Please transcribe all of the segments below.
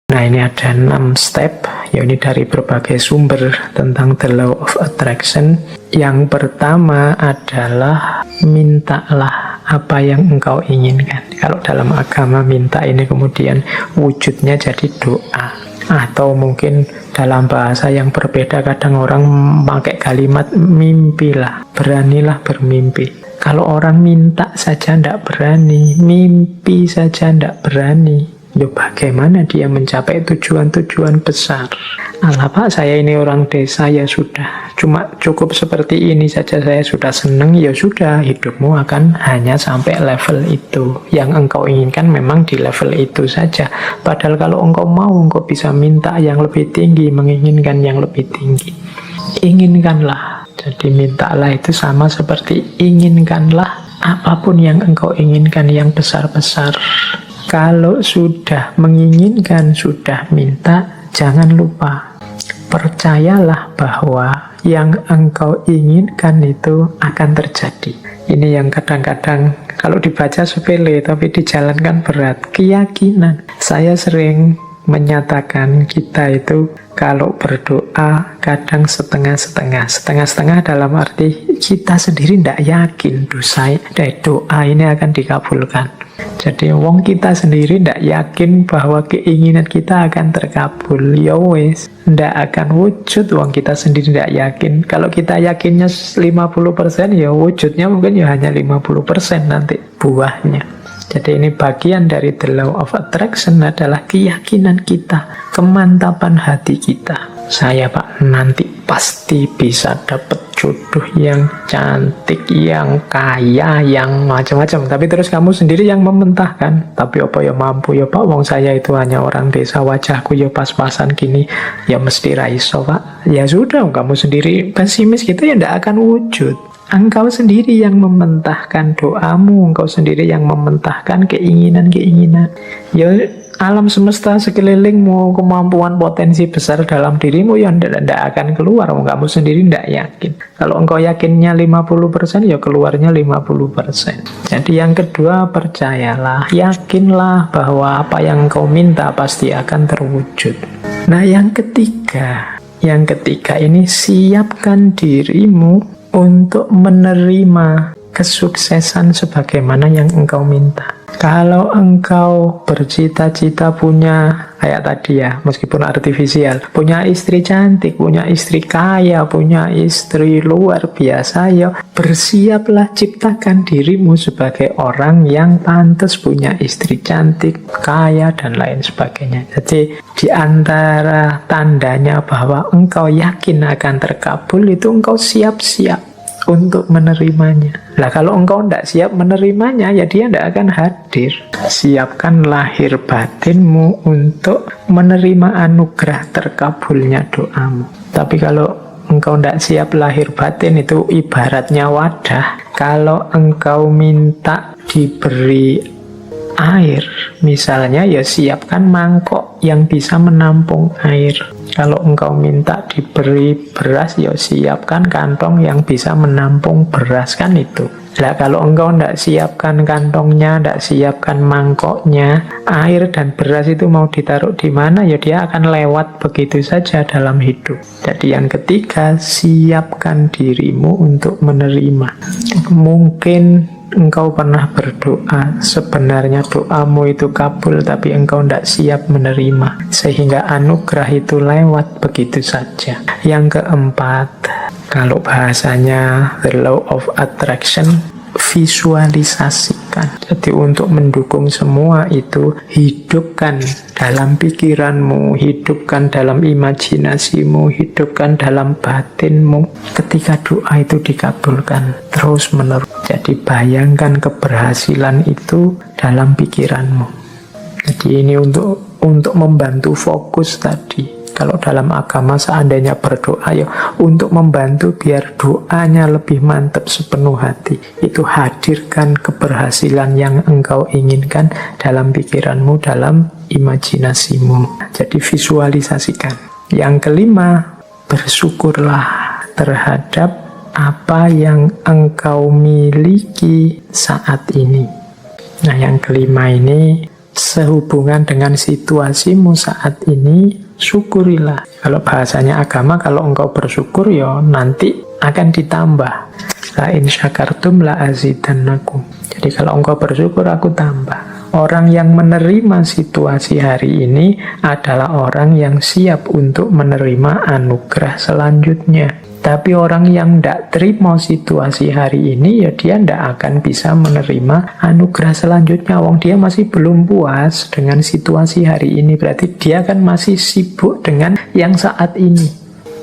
Nah, ini ada 6 step, ya ini dari berbagai sumber tentang the law of attraction. Yang pertama adalah mintalah apa yang engkau inginkan. Kalau dalam agama minta ini kemudian wujudnya jadi doa. Atau mungkin dalam bahasa yang berbeda, kadang orang pakai kalimat mimpilah, beranilah bermimpi. Kalau orang minta saja tidak berani, mimpi saja tidak berani, ya bagaimana dia mencapai tujuan-tujuan besar? Alah Pak, saya ini orang desa, ya sudah, cuma cukup seperti ini saja saya sudah senang, ya sudah, hidupmu akan hanya sampai level itu. Yang engkau inginkan memang di level itu saja. Padahal kalau engkau mau, engkau bisa minta yang lebih tinggi, menginginkan yang lebih tinggi. Inginkanlah. Jadi mintalah itu sama seperti inginkanlah apapun yang engkau inginkan yang besar-besar. Kalau sudah menginginkan, sudah minta, jangan lupa, percayalah bahwa yang engkau inginkan itu akan terjadi. Ini yang kadang-kadang kalau dibaca sepele, tapi dijalankan berat. Keyakinan. Saya sering menyatakan kita itu kalau berdoa kadang setengah-setengah. Setengah-setengah dalam arti kita sendiri tidak yakin doa ini akan dikabulkan. Jadi wong kita sendiri tidak yakin bahwa keinginan kita akan terkabul. Ya wes, tidak akan wujud wong kita sendiri tidak yakin. Kalau kita yakinnya 50%, ya wujudnya mungkin ya hanya 50% nanti buahnya. Jadi ini bagian dari the law of attraction adalah keyakinan kita, kemantapan hati kita. Saya Pak nanti pasti bisa dapat jodoh yang cantik, yang kaya, yang macam-macam. Tapi terus kamu sendiri yang mementahkan. Tapi apa ya mampu ya Pak, wong saya itu hanya orang desa, wajahku ya pas-pasan gini, ya mesti raiso Pak. Ya sudah, kamu sendiri pesimis gitu ya tidak akan wujud. Engkau sendiri yang mementahkan doamu, engkau sendiri yang mementahkan keinginan-keinginan. Ya alam semesta sekelilingmu, kemampuan potensi besar dalam dirimu yang tidak akan keluar. Kamu sendiri tidak yakin. Kalau engkau yakinnya 50%, ya keluarnya 50%. Jadi yang kedua, percayalah, yakinlah bahwa apa yang engkau minta pasti akan terwujud. Nah yang ketiga ini siapkan dirimu untuk menerima kesuksesan sebagaimana yang engkau minta. Kalau engkau bercita-cita punya, kayak tadi ya, meskipun artifisial, punya istri cantik, punya istri kaya, punya istri luar biasa, ya bersiaplah, ciptakan dirimu sebagai orang yang pantas punya istri cantik, kaya, dan lain sebagainya. Jadi di antara tandanya bahwa engkau yakin akan terkabul itu engkau siap-siap untuk menerimanya. Lah kalau engkau tidak siap menerimanya, ya dia tidak akan hadir. Siapkan lahir batinmu untuk menerima anugerah terkabulnya doamu. Tapi kalau engkau tidak siap lahir batin, itu ibaratnya wadah. Kalau engkau minta diberi air, misalnya, ya siapkan mangkok yang bisa menampung air. Kalau engkau minta diberi beras, ya siapkan kantong yang bisa menampung beras, kan itu. Nah, kalau engkau tidak siapkan kantongnya, tidak siapkan mangkoknya, air dan beras itu mau ditaruh di mana, ya dia akan lewat begitu saja dalam hidup. Jadi yang ketiga, siapkan dirimu untuk menerima. Mungkin engkau pernah berdoa, sebenarnya doamu itu kabul, tapi engkau tidak siap menerima, sehingga anugerah itu lewat begitu saja. Yang keempat, kalau bahasanya the law of attraction, visualisasikan. Jadi untuk mendukung semua itu, hidupkan dalam pikiranmu, hidupkan dalam imajinasimu, hidupkan dalam batinmu ketika doa itu dikabulkan terus menerus. Jadi bayangkan keberhasilan itu dalam pikiranmu. Jadi ini untuk membantu fokus tadi. Kalau dalam agama seandainya berdoa, ya untuk membantu biar doanya lebih mantap sepenuh hati, itu hadirkan keberhasilan yang engkau inginkan dalam pikiranmu, dalam imajinasimu. Jadi visualisasikan. Yang kelima, bersyukurlah terhadap apa yang engkau miliki saat ini. Nah yang kelima ini sehubungan dengan situasimu saat ini, syukurilah. Kalau bahasanya agama, kalau engkau bersyukur ya nanti akan ditambah. La in syakartum la azidannakum. Jadi kalau engkau bersyukur, aku tambah. Orang yang menerima situasi hari ini adalah orang yang siap untuk menerima anugerah selanjutnya. Tapi orang yang tidak terima situasi hari ini, ya dia tidak akan bisa menerima anugerah selanjutnya. Wong dia masih belum puas dengan situasi hari ini, berarti dia kan masih sibuk dengan yang saat ini.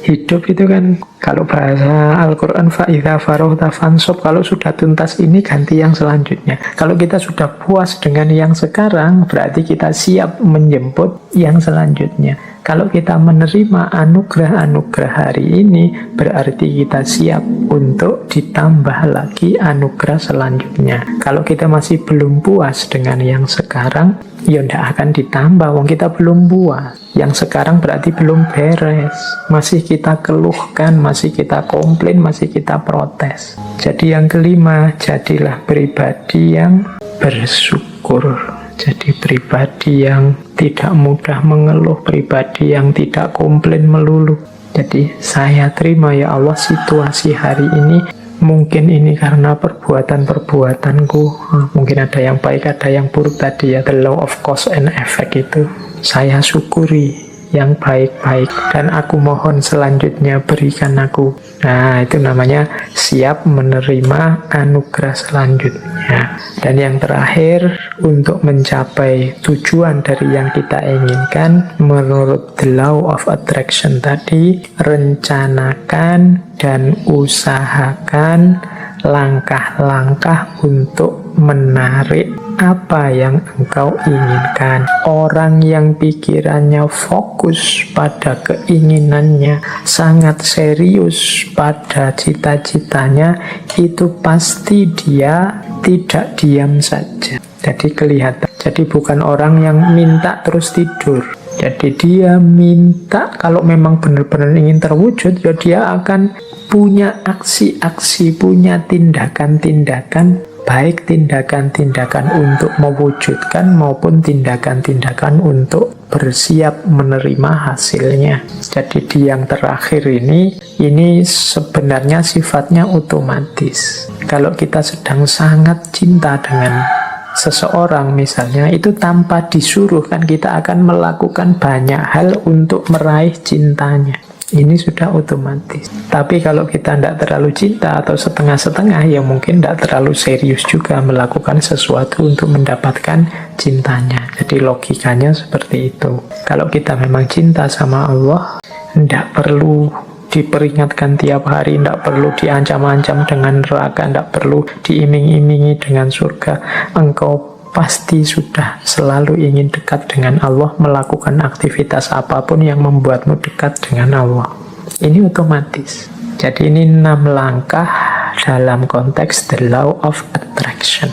Hidup itu kan, kalau bahasa Al-Quran, fa'idha farohta fansob, kalau sudah tuntas ini ganti yang selanjutnya. Kalau kita sudah puas dengan yang sekarang, berarti kita siap menjemput yang selanjutnya. Kalau kita menerima anugerah-anugerah hari ini, berarti kita siap untuk ditambah lagi anugerah selanjutnya. Kalau kita masih belum puas dengan yang sekarang, ya tidak akan ditambah, wong kita belum puas. Yang sekarang berarti belum beres, masih kita keluhkan, masih kita komplain, masih kita protes. Jadi yang kelima, jadilah pribadi yang bersyukur. Jadi pribadi yang tidak mudah mengeluh, pribadi yang tidak komplain melulu. Jadi saya terima ya Allah situasi hari ini. Mungkin ini karena perbuatan-perbuatanku. Mungkin ada yang baik, ada yang buruk tadi ya. The law of cause and effect itu. Saya syukuri yang baik-baik. Dan aku mohon selanjutnya berikan aku. Nah, itu namanya siap menerima anugerah selanjutnya. Dan yang terakhir, untuk mencapai tujuan dari yang kita inginkan, menurut the law of attraction tadi, rencanakan dan usahakan langkah-langkah untuk menarik apa yang engkau inginkan. Orang yang pikirannya fokus pada keinginannya, sangat serius pada cita-citanya, itu pasti dia tidak diam saja. Jadi kelihatan. Jadi bukan orang yang minta terus tidur. Jadi dia minta, kalau memang benar-benar ingin terwujud, ya dia akan punya aksi-aksi, punya tindakan-tindakan, baik tindakan-tindakan untuk mewujudkan maupun tindakan-tindakan untuk bersiap menerima hasilnya. Jadi di yang terakhir ini sebenarnya sifatnya otomatis. Kalau kita sedang sangat cinta dengan seseorang misalnya, itu tanpa disuruh kan kita akan melakukan banyak hal untuk meraih cintanya. Ini sudah otomatis. Tapi kalau kita tidak terlalu cinta atau setengah-setengah, ya mungkin tidak terlalu serius juga melakukan sesuatu untuk mendapatkan cintanya. Jadi logikanya seperti itu. Kalau kita memang cinta sama Allah, tidak perlu diperingatkan tiap hari, tidak perlu diancam-ancam dengan neraka, tidak perlu diiming-imingi dengan surga. Engkau pasti sudah selalu ingin dekat dengan Allah, melakukan aktivitas apapun yang membuatmu dekat dengan Allah. Ini otomatis. Jadi ini 6 langkah dalam konteks the law of attraction.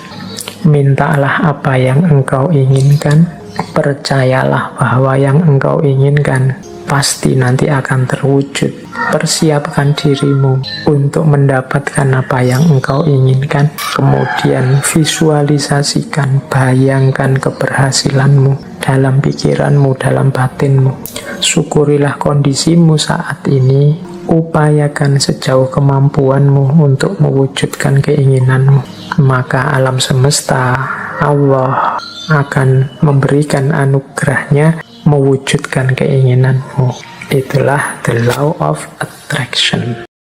Mintalah apa yang engkau inginkan, percayalah bahwa yang engkau inginkan pasti nanti akan terwujud. Persiapkan dirimu untuk mendapatkan apa yang engkau inginkan. Kemudian visualisasikan, bayangkan keberhasilanmu dalam pikiranmu, dalam batinmu. Syukurilah kondisimu saat ini. Upayakan sejauh kemampuanmu untuk mewujudkan keinginanmu. Maka alam semesta, Allah akan memberikan anugerahnya mewujudkan keinginanmu. Itulah the law of attraction.